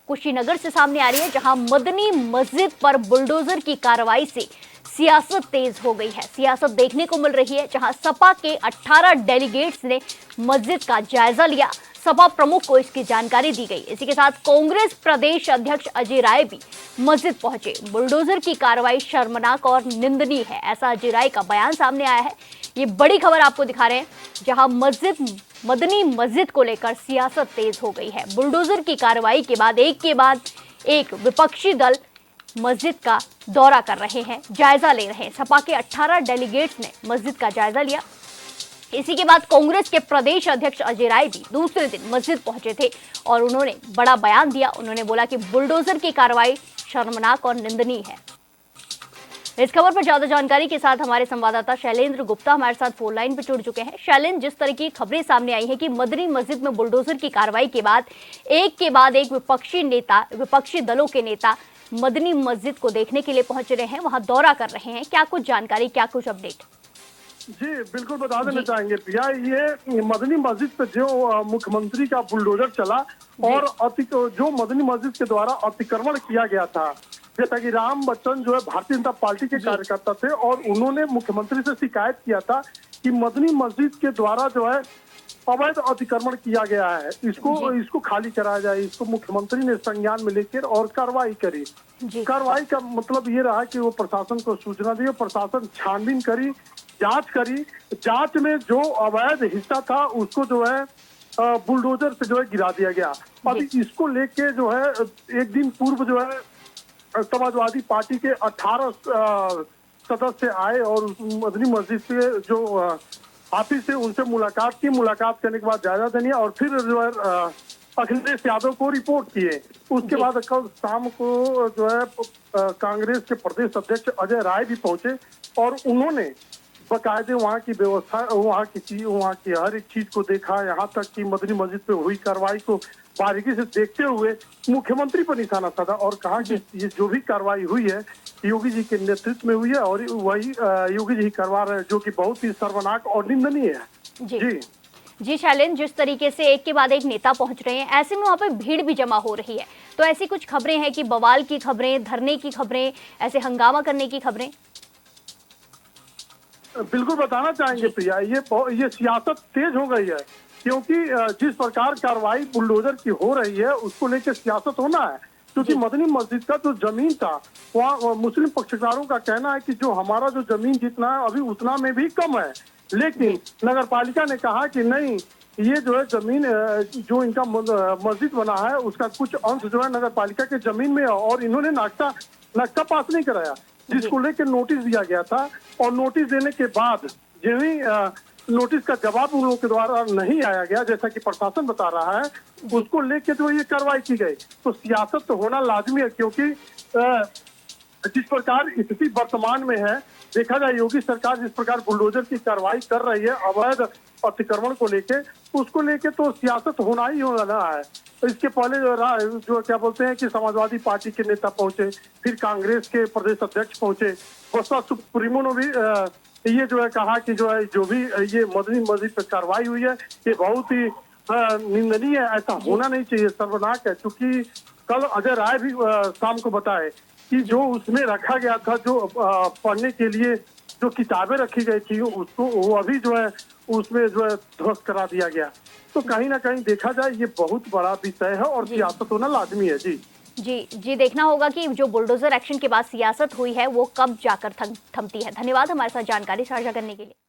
कुशीनगर से सामने आ रही है, जहां मदनी मस्जिद पर बुलडोजर की कार्रवाई से सियासत तेज हो गई है। सियासत देखने को मिल रही है, जहां सपा के 18 डेलीगेट्स ने मस्जिद का जायजा लिया। सपा प्रमुख को इसकी जानकारी दी गई। इसी के साथ कांग्रेस प्रदेश अध्यक्ष अजय राय भी मस्जिद पहुंचे। बुलडोजर की कार्रवाई शर्मनाक और निंदनीय है, ऐसा अजय राय का बयान सामने आया है। ये बड़ी खबर आपको दिखा रहे हैं, जहां मदनी मस्जिद को लेकर सियासत तेज हो गई है। बुलडोजर की कार्रवाई के बाद एक विपक्षी दल मस्जिद का दौरा कर रहे हैं, जायजा ले रहे हैं। सपा के 18 डेलीगेट्स ने मस्जिद का जायजा लिया। इसी के बाद कांग्रेस के प्रदेश अध्यक्ष अजय राय भी दूसरे दिन मस्जिद पहुंचे थे और उन्होंने बड़ा बयान दिया। उन्होंने बोला कि बुलडोजर की कार्रवाई शर्मनाक और निंदनीय है। इस खबर पर ज्यादा जानकारी के साथ हमारे संवाददाता शैलेंद्र गुप्ता हमारे साथ फोन लाइन पर जुड़ चुके हैं। शैलेंद्र, जिस तरह की खबरें सामने आई हैं कि मदनी मस्जिद में बुलडोजर की कार्रवाई के बाद एक विपक्षी दलों के नेता मदनी मस्जिद को देखने के लिए पहुंच रहे हैं, वहां दौरा कर रहे हैं, क्या कुछ जानकारी, क्या कुछ अपडेट? जी बिल्कुल बता देना चाहेंगे प्रिया, ये मदनी मस्जिद पे जो मुख्यमंत्री का बुलडोजर चला और जो मदनी मस्जिद के द्वारा अतिक्रमण किया गया था, जैसा कि राम बच्चन जो है भारतीय जनता पार्टी के कार्यकर्ता थे और उन्होंने मुख्यमंत्री से शिकायत किया था कि मदनी मस्जिद के द्वारा जो है अवैध अतिक्रमण किया गया है, इसको खाली कराया जाए। इसको मुख्यमंत्री ने संज्ञान में लेकर और कार्रवाई करी। कार्रवाई का मतलब ये रहा कि वो प्रशासन को सूचना दी, प्रशासन छानबीन करी, जांच करी। जांच में जो अवैध हिस्सा था उसको जो है बुलडोजर से जो है गिरा दिया गया। अभी इसको लेके जो है एक दिन पूर्व जो है समाजवादी पार्टी के 18 सदस्य आए और मदनी मस्जिद पे जो ऑफिस से उनसे मुलाकात करने के बाद जायजा देनी और फिर जो है अखिलेश यादव को रिपोर्ट किए। उसके बाद कल शाम को जो है कांग्रेस के प्रदेश अध्यक्ष अजय राय भी पहुंचे और उन्होंने बकायदे वहाँ की व्यवस्था, वहाँ की हर एक चीज को देखा। यहाँ तक कि मदनी मस्जिद पे हुई कार्रवाई को बारीकी से देखते हुए मुख्यमंत्री पर निशाना साधा और कहा कि ये जो भी कार्रवाई हुई है योगी जी के नेतृत्व में हुई है और वही योगी जी करवा रहे हैं, जो कि बहुत ही शर्मनाक और निंदनीय है। जी शैलेंद्र, जिस तरीके से एक के बाद एक नेता पहुंच रहे हैं, ऐसे में वहाँ पे भीड़ भी जमा हो रही है, तो ऐसी कुछ खबरें हैं कि बवाल की खबरें, धरने की खबरें, ऐसे हंगामा करने की खबरें? बिल्कुल बताना चाहेंगे प्रिया, ये सियासत तेज हो गई है, क्योंकि जिस प्रकार कार्रवाई बुलडोजर की हो रही है उसको लेकर सियासत होना है। क्योंकि मदनी मस्जिद का जो जमीन था वहाँ मुस्लिम पक्षकारों का कहना है कि जो हमारा जो जमीन जितना है अभी उतना में भी कम है, लेकिन नगर पालिका ने कहा कि नहीं, ये जो है जमीन जो इनका मस्जिद बना है उसका कुछ अंश जो है नगर पालिका के जमीन में है और इन्होंने नक्शा पास नहीं कराया, जिसको लेकर नोटिस दिया गया था। और नोटिस देने के बाद नोटिस का जवाब उन लोगों के द्वारा नहीं आया गया, जैसा कि प्रशासन बता रहा है, उसको लेकर जो ये कार्रवाई की गई। तो सियासत तो होना लाजमी है, क्योंकि जिस प्रकार स्थिति वर्तमान में है, देखा जाए योगी सरकार जिस प्रकार बुलडोजर की कार्रवाई कर रही है अवैध अतिक्रमण को लेके, उसको लेके तो सियासत होना ही होना है। तो इसके पहले जो क्या बोलते हैं कि समाजवादी पार्टी के नेता पहुंचे, फिर कांग्रेस के प्रदेश अध्यक्ष पहुंचे, बसपा सुप्रीमो ने भी ये जो है कहा कि जो है जो भी ये मदनी मस्जिद पर कार्रवाई हुई है ये बहुत ही निंदनीय है, ऐसा होना नहीं चाहिए, शर्मनाक है। क्योंकि कल अजय राय भी शाम को बताए कि जो उसमें रखा गया था, जो पढ़ने के लिए जो किताबें रखी गई थी उसको वो अभी जो है उसमें जो है ध्वस्त करा दिया गया। तो कहीं ना कहीं देखा जाए ये बहुत बड़ा विषय है और सियासत होना लाजमी है। जी, देखना होगा कि जो बुलडोजर एक्शन के बाद सियासत हुई है वो कब जाकर थमती है। धन्यवाद हमारे साथ जानकारी साझा करने के लिए।